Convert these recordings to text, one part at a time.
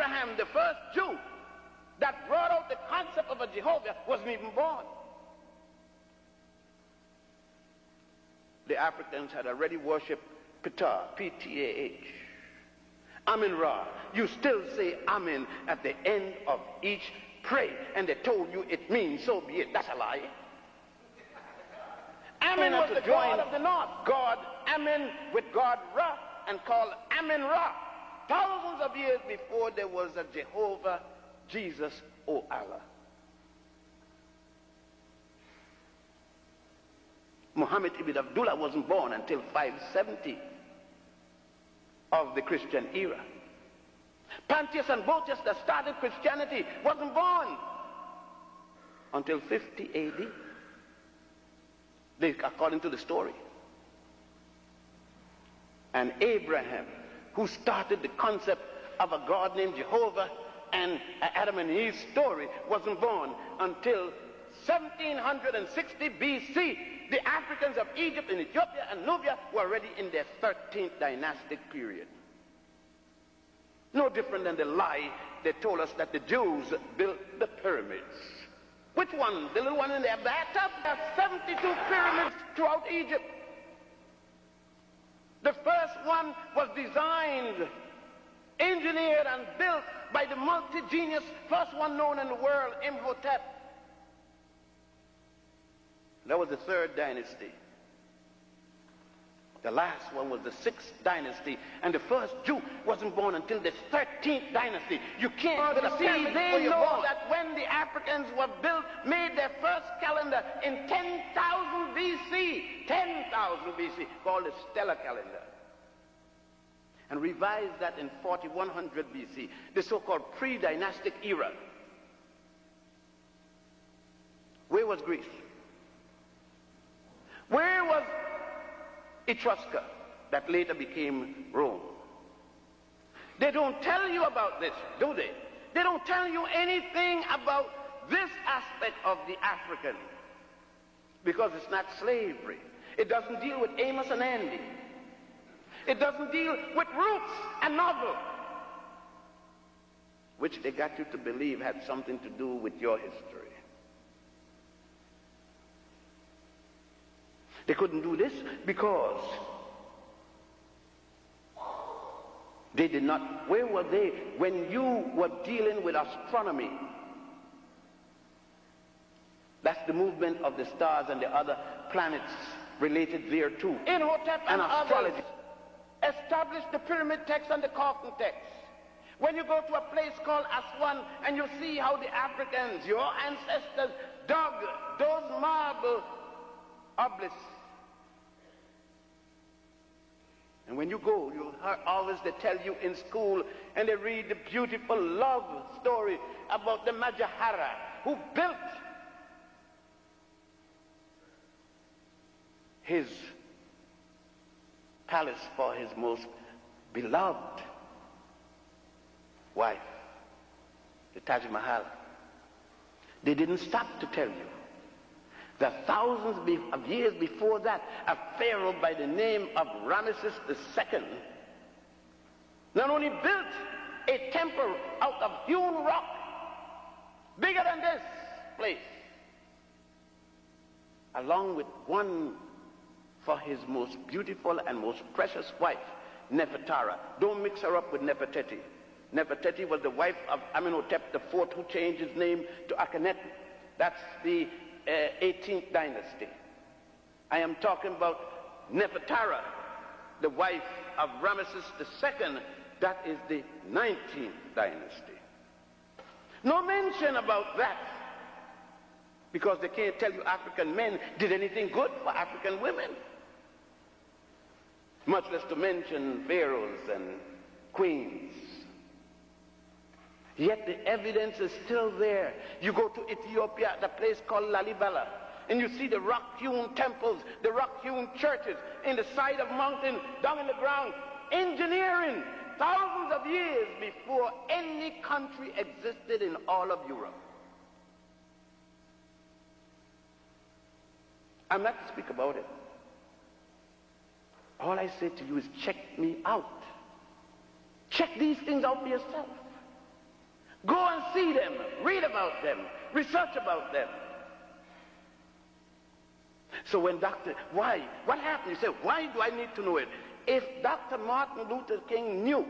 Abraham, the first Jew that brought out the concept of a Jehovah, wasn't even born. The Africans had already worshipped Pt4, P-T-A-H. Amin-Ra. You still say Amin at the end of each prayer, and they told you it means so be it. That's a lie. Amin was the god of the north. God Amin with God Ra, and called Amin-Ra. Thousands of years before there was a Jehovah, Jesus, or Allah. Muhammad ibn Abdullah wasn't born until 570 of the Christian era. Pontius and Botius that started Christianity wasn't born until 50 AD. According to the story. And Abraham, who started the concept of a God named Jehovah, and Adam and Eve's story, wasn't born until 1760 BC. The Africans of Egypt and Ethiopia and Nubia were already in their 13th dynastic period. No different than the lie they told us that the Jews built the pyramids. Which one? The little one in their bathtub? There are 72 pyramids throughout Egypt. The first one was designed, engineered, and built by the multi-genius first one known in the world, Imhotep. That was the 3rd dynasty. The last one was the 6th dynasty, and the first Jew wasn't born until the 13th dynasty. You can't see, they know that when the Africans were built, made their first calendar in 10,000 BC, 10,000 BC, called the stellar calendar, and revised that in 4100 BC, the so-called pre-dynastic era. Where was Greece? Where was Etrusca, that later became Rome? They don't tell you about this, do they? They don't tell you anything about this aspect of the African, because it's not slavery. It doesn't deal with Amos and Andy. It doesn't deal with roots and novel, which they got you to believe had something to do with your history. They couldn't do this because they did not. Where were they when you were dealing with astronomy? That's the movement of the stars and the other planets related thereto. Imhotep and astrology established the pyramid text and the coffin text. When you go to a place called Aswan and you see how the Africans, your ancestors, dug those marble obelisks. And when you go, you'll always they tell you in school, and they read the beautiful love story about the Majahara who built his palace for his most beloved wife, the Taj Mahal. They didn't stop to tell you that thousands of years before that, a pharaoh by the name of Ramesses II not only built a temple out of hewn rock bigger than this place, along with one for his most beautiful and most precious wife, Nefertara. Don't mix her up with Nefertiti. Nefertiti was the wife of Amenhotep IV, who changed his name to Akhenaten. That's the 18th dynasty. I am talking about Nefertara, the wife of Ramesses II. That is the 19th dynasty. No mention about that, because they can't tell you African men did anything good for African women, much less to mention pharaohs and queens. Yet the evidence is still there. You go to Ethiopia, the place called Lalibela, and you see the rock-hewn temples, the rock-hewn churches in the side of mountain, down in the ground, engineering thousands of years before any country existed in all of Europe. I'm not to speak about it. All I say to you is check me out. Check these things out for yourself. Go and see them, read about them, research about them. So when why? What happened? You say, why do I need to know it? If Dr. Martin Luther King knew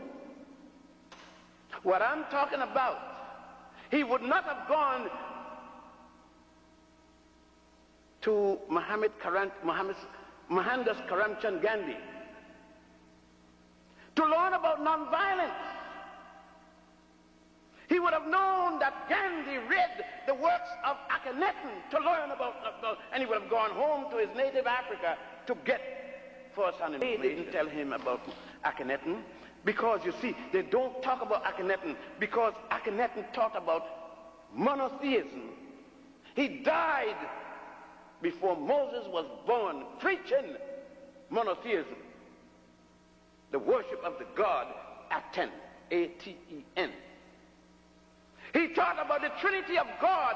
what I'm talking about, he would not have gone to Mohandas Karamchand Gandhi to learn about nonviolence. He would have known that Gandhi read the works of Akhenaten to learn about, and he would have gone home to his native Africa to get first-hand information. They didn't tell him about Akhenaten because, you see, they don't talk about Akhenaten because Akhenaten taught about monotheism. He died before Moses was born preaching monotheism, the worship of the god Aten, A-T-E-N. He taught about the Trinity of God,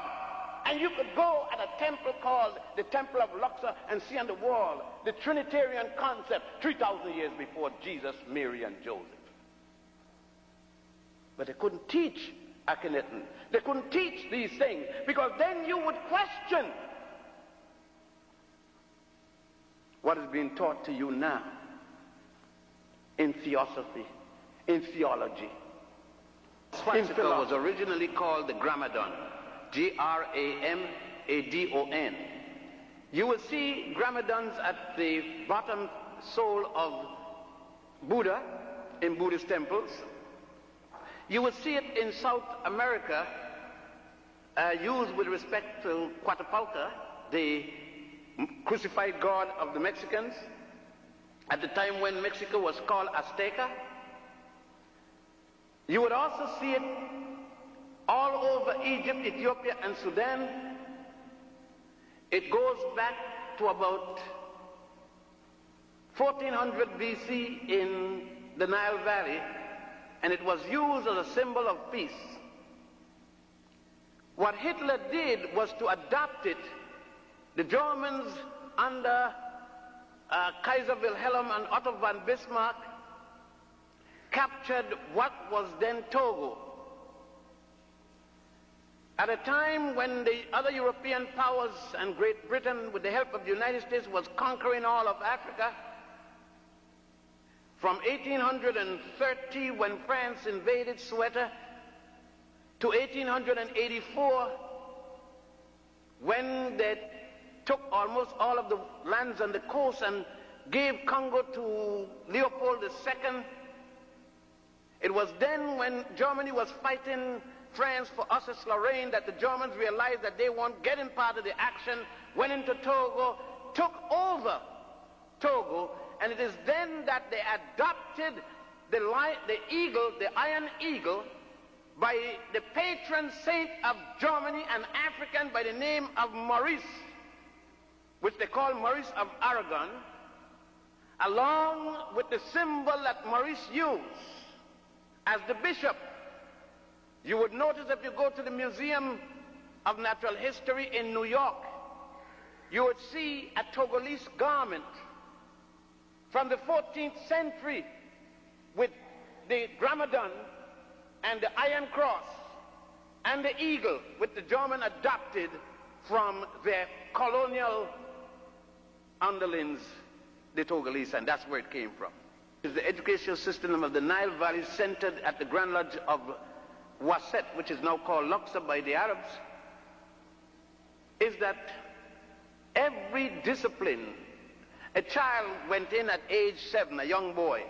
and you could go at a temple called the Temple of Luxor and see on the wall the Trinitarian concept 3,000 years before Jesus, Mary, and Joseph. But they couldn't teach Akhenaten. They couldn't teach these things because then you would question what is being taught to you now in theosophy, in theology. Swastika was originally called the Gramadon, G-R-A-M-A-D-O-N. You will see Gramadons at the bottom sole of Buddha in Buddhist temples. You will see it in South America used with respect to Quatapalca, the crucified god of the Mexicans, at the time when Mexico was called Azteca. You would also see it all over Egypt, Ethiopia, and Sudan. It goes back to about 1400 BC in the Nile Valley, and it was used as a symbol of peace. What Hitler did was to adopt it. The Germans under Kaiser Wilhelm and Otto von Bismarck captured what was then Togo. At a time when the other European powers and Great Britain, with the help of the United States, was conquering all of Africa, from 1830, when France invaded Ceuta, to 1884, when they took almost all of the lands on the coast and gave Congo to Leopold II. It was then when Germany was fighting France for Alsace-Lorraine that the Germans realized that they weren't getting part of the action, went into Togo, took over Togo, and it is then that they adopted the eagle, the iron eagle, by the patron saint of Germany, an African by the name of Maurice, which they call Maurice of Aragon, along with the symbol that Maurice used as the bishop. You would notice if you go to the Museum of Natural History in New York, you would see a Togolese garment from the 14th century with the Gramadon and the Iron Cross and the eagle, which the German adopted from their colonial underlings, the Togolese, and that's where it came from. The educational system of the Nile Valley, centered at the Grand Lodge of Waset, which is now called Luxor by the Arabs, is that every discipline, a child went in at age 7, a young boy,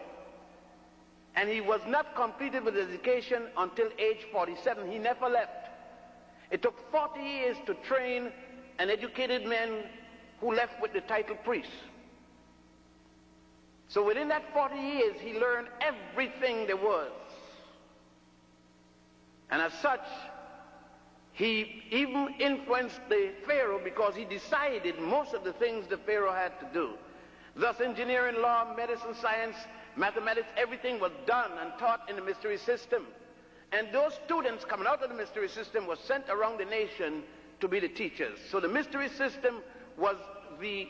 and he was not completed with education until age 47. He never left. It took 40 years to train an educated man who left with the title priest. So within that 40 years, he learned everything there was. And as such, he even influenced the Pharaoh because he decided most of the things the Pharaoh had to do. Thus, engineering, law, medicine, science, mathematics, everything was done and taught in the mystery system. And those students coming out of the mystery system were sent around the nation to be the teachers. So the mystery system was the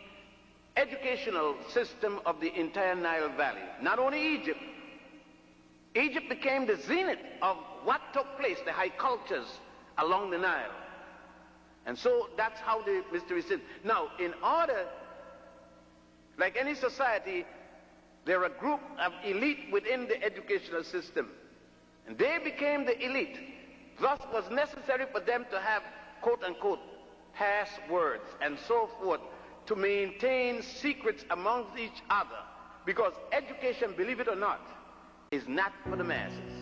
educational system of the entire Nile Valley. Not only Egypt, Egypt became the zenith of what took place, the high cultures along the Nile. And so that's how the mystery sits. Now, in order, like any society, there are a group of elite within the educational system. And they became the elite. Thus, it was necessary for them to have, quote-unquote, passwords and so forth to maintain secrets amongst each other. Because education, believe it or not, is not for the masses.